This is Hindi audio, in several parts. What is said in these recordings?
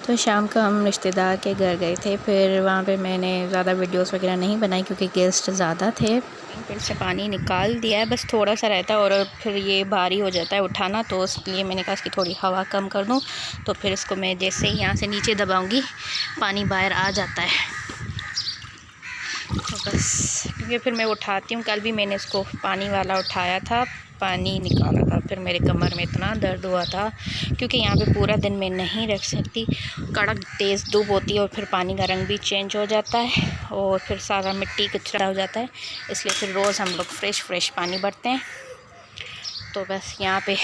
तो शाम को हम रिश्तेदार के घर गए थे। फिर वहाँ पे मैंने ज़्यादा वीडियोस वगैरह नहीं बनाई क्योंकि गेस्ट ज़्यादा थे। फिर से पानी निकाल दिया है, बस थोड़ा सा रहता है और फिर ये भारी हो जाता है उठाना, तो इसलिए मैंने कहा इसकी थोड़ी हवा कम कर दूँ। तो फिर इसको मैं जैसे ही यहाँ से नीचे दबाऊँगी पानी बाहर आ जाता है। तो बस क्योंकि फिर मैं उठाती हूँ, कल भी मैंने इसको पानी वाला उठाया था, पानी निकाला था, फिर मेरे कमर में इतना दर्द हुआ था क्योंकि यहाँ पे पूरा दिन मैं नहीं रख सकती, कड़क तेज़ धूप होती है और फिर पानी का रंग भी चेंज हो जाता है और फिर सारा मिट्टी कचरा हो जाता है, इसलिए फिर रोज़ हम लोग फ्रेश पानी भरते हैं। तो बस यहाँ पे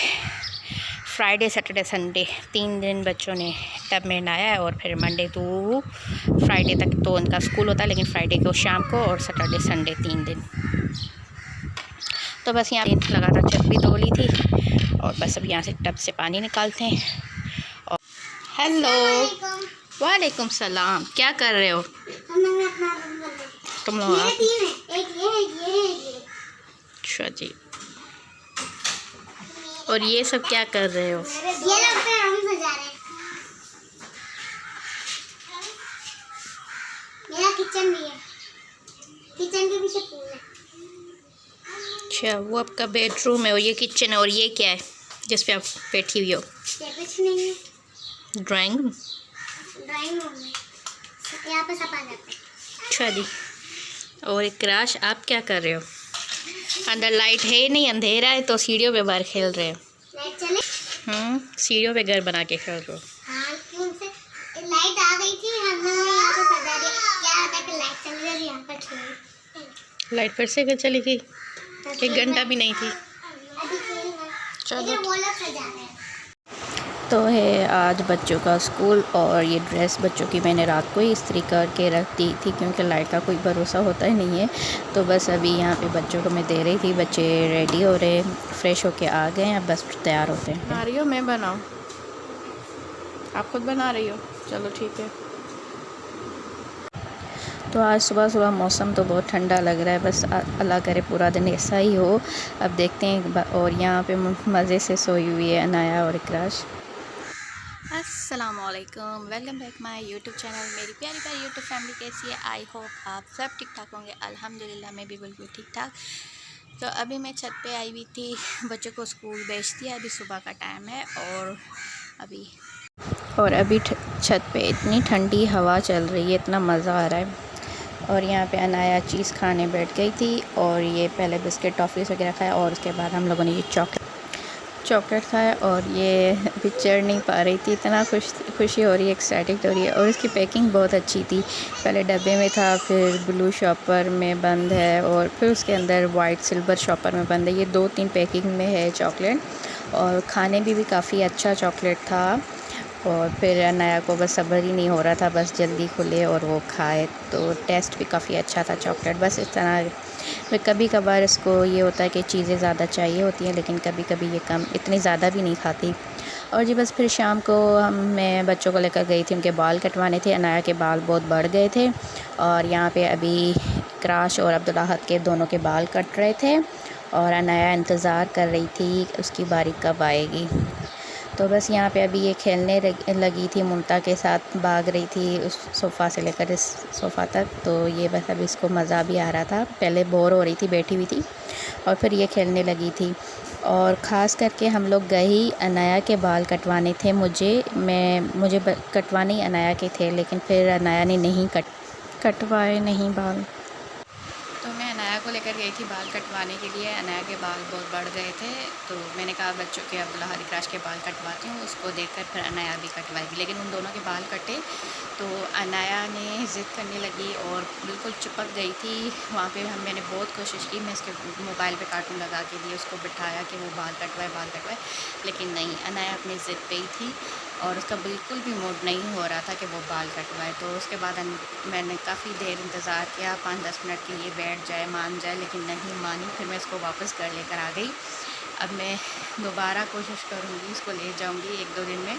फ्राइडे सैटरडे संडे 3 दिन बच्चों ने टब में नहाया है और फिर मंडे टू फ्राइडे तक तो उनका स्कूल होता है, लेकिन फ्राइडे को शाम को और सैटरडे संडे 3 दिन। तो बस यहाँ लगातार छत भी धो ली थी और बस अब यहाँ से टब से पानी निकालते हैं। और हेलो, वालेकुम सलाम, क्या कर रहे हो तुम लोग? अच्छा जी, और ये सब क्या कर रहे हो? ये लोग पे हम सजा रहे हैं। मेरा किचन भी है, किचन के पीछे पूल है। अच्छा, वो आपका बेडरूम है और ये किचन है, और ये क्या है जिस पे आप बैठी हुई हो? कुछ नहीं है, ड्राइंग रूम में यहाँ पे सब आ जाते हैं। अच्छा जी, और इकराश आप क्या कर रहे हो? अंदर लाइट है नहीं, अंधेरा है, तो सीढ़ियों पे बाहर खेल रहे हो? लाइट चले? सीढ़ियों पे घर बना के खेल रहे हो? हाँ, क्योंकि लाइट आ गई थी, हमने यहाँ पे सजा दिया। क्या होता है कि लाइट चली गई, यहाँ पर खेल। लाइट फिर से चली गई, 1 घंटा भी नहीं थी। अभी खेल रहे। चलो, वो लोग सजा रहे हैं। तो है आज बच्चों का स्कूल, और ये ड्रेस बच्चों की मैंने रात को ही इस्त्री करके रख दी थी क्योंकि लाइट का कोई भरोसा होता ही नहीं है। तो बस अभी यहाँ पे बच्चों को मैं दे रही थी, बच्चे रेडी हो रहे, फ्रेश होके आ गए हैं, अब बस तैयार होते हैं। बना रही हो? मैं बनाऊँ? आप खुद बना रही हो? चलो ठीक है। तो आज सुबह मौसम तो बहुत ठंडा लग रहा है, बस अल्लाह करे पूरा दिन ऐसा ही हो। अब देखते हैं। और यहाँ पे मज़े से सोई हुई है अनाया और इकराश। अस्सलामुअलैकुम, welcome back my YouTube channel. मेरी प्यारी प्यारी यूट्यूब फैमिली कैसी है? आई होप आप सब ठीक ठाक होंगे। अल्हम्दुलिल्लाह मैं भी बिल्कुल ठीक ठाक। तो अभी मैं छत पे आई हुई थी, बच्चों को स्कूल भेज दिया, अभी सुबह का टाइम है और अभी छत पे इतनी ठंडी हवा चल रही है, इतना मज़ा आ रहा है। और यहाँ पे अनाया चीज़ खाने बैठ गई थी और ये पहले बिस्किट टॉफ़ीज़ वगैरह खाया और उसके बाद हम लोगों ने ये चॉकलेट खाया और ये अभी चढ़ नहीं पा रही थी, इतना खुशी हो रही है, एक्साइटेड हो रही है। और इसकी पैकिंग बहुत अच्छी थी, पहले डब्बे में था, फिर ब्लू शॉपर में बंद है और फिर उसके अंदर वाइट सिल्वर शॉपर में बंद है। ये 2-3 पैकिंग में है चॉकलेट, और खाने भी काफ़ी अच्छा चॉकलेट था। और फिर अनाया को बस सब्र ही नहीं हो रहा था, बस जल्दी खुले और वो खाए, तो टेस्ट भी काफ़ी अच्छा था चॉकलेट। बस इस तरह मैं कभी कभार इसको ये होता है कि चीज़ें ज़्यादा चाहिए होती हैं, लेकिन कभी कभी ये कम, इतनी ज़्यादा भी नहीं खाती। और जी बस फिर शाम को मैं बच्चों को लेकर गई थी, उनके बाल कटवाने थे। अनाया के बाल बहुत बढ़ गए थे और यहाँ पे अभी क्राश और अब्दुल्लाहत के दोनों के बाल कट रहे थे और अनाया इंतज़ार कर रही थी उसकी बारी कब आएगी। तो बस यहाँ पे अभी ये खेलने लगी थी, मुमता के साथ भाग रही थी उस सोफ़ा से लेकर इस सोफ़ा तक। तो ये बस अभी इसको मज़ा भी आ रहा था, पहले बोर हो रही थी, बैठी हुई थी और फिर ये खेलने लगी थी। और ख़ास करके हम लोग गए ही अनाया के बाल कटवाने थे, मुझे कटवाने ही अनाया के थे, लेकिन फिर अनाया ने नहीं कटवाए नहीं बाल। तो मैं अनाया को लेकर गई थी बाल कटवाने के लिए। अनाया के बाल बहुत बढ़ गए थे, तो मैंने कहा बच्चों के अब्दुल्लाह इकराश के बाल कटवाती हूँ, उसको देखकर फिर अनाया भी कटवाएगी। लेकिन उन दोनों के बाल कटे तो अनाया ने ज़िद करने लगी और बिल्कुल चिपक गई थी वहाँ पे। मैंने बहुत कोशिश की, मैं इसके मोबाइल पे कार्टून लगा के दिए, उसको बिठाया कि वो बाल कटवाए, लेकिन नहीं, अनाया अपनी ज़िद पे ही थी और उसका बिल्कुल भी मूड नहीं हो रहा था कि वो बाल कटवाए। तो उसके बाद मैंने काफ़ी देर इंतज़ार किया, 5-10 मिनट के लिए बैठ जाए, मान जाए, लेकिन नहीं मानी। फिर मैं इसको वापस घर लेकर आ गई। अब मैं दोबारा कोशिश करूँगी, इसको ले जाऊँगी 1-2 दिन में,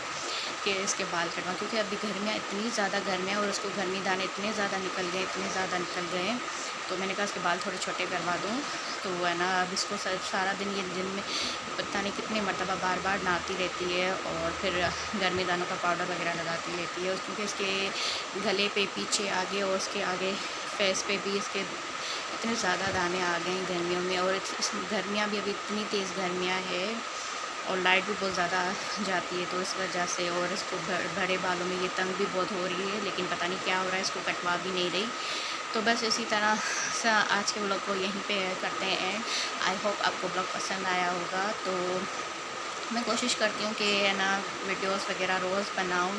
कि इसके बाल कटवाऊँ, क्योंकि अभी गर्मियाँ इतनी ज़्यादा गर्मियाँ और उसको गर्मी दाने इतने ज़्यादा निकल गए, इतने ज़्यादा निकल गए। तो मैंने कहा इसके बाल थोड़े छोटे करवा दूँ। तो है ना, अब इसको सारा दिन ये दिन में पता नहीं कितने मरतबा बार बार नहाती रहती है और फिर गर्मी दानों का पाउडर वगैरह लगाती रहती है, क्योंकि इसके गले पे, पीछे, आगे और उसके आगे फेस पे भी इसके इतने ज़्यादा दाने आ गए हैं गर्मियों में। और गर्मियाँ भी अभी इतनी तेज़ गर्मियाँ है और लाइट भी बहुत ज़्यादा जाती है, तो इस वजह से। और इसको बड़े बालों में ये तंग भी बहुत हो रही है, लेकिन पता नहीं क्या हो रहा है, इसको कटवा भी नहीं रही। तो बस इसी तरह से आज के व्लॉग को यहीं पे करते हैं एंड। आई होप आपको व्लॉग पसंद आया होगा। तो मैं कोशिश करती हूँ कि है ना वीडियोस वगैरह रोज़ बनाऊँ,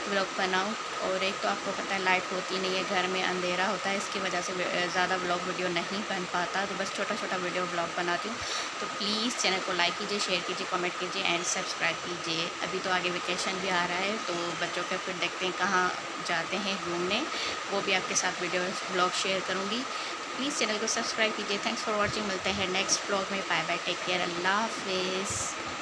व्लॉग बनाऊँ। और एक तो आपको पता है लाइट होती नहीं है, घर में अंधेरा होता है, इसकी वजह से ज़्यादा व्लॉग वीडियो नहीं बन पाता, तो बस छोटा छोटा वीडियो व्लॉग बनाती हूँ। तो प्लीज़ चैनल को लाइक कीजिए, शेयर कीजिए, कमेंट कीजिए एंड सब्सक्राइब कीजिए। अभी तो आगे वेकेशन भी आ रहा है, तो बच्चों के फिर देखते हैं कहाँ जाते हैं घूमने, वो भी आपके साथ वीडियो व्लॉग शेयर करूँगी। प्लीज़ चैनल को सब्सक्राइब कीजिए। Thanks for watching. मिलते हैं नेक्स्ट व्लॉग में। बाय बाय, टेक केयर, अल्लाह हाफिज़।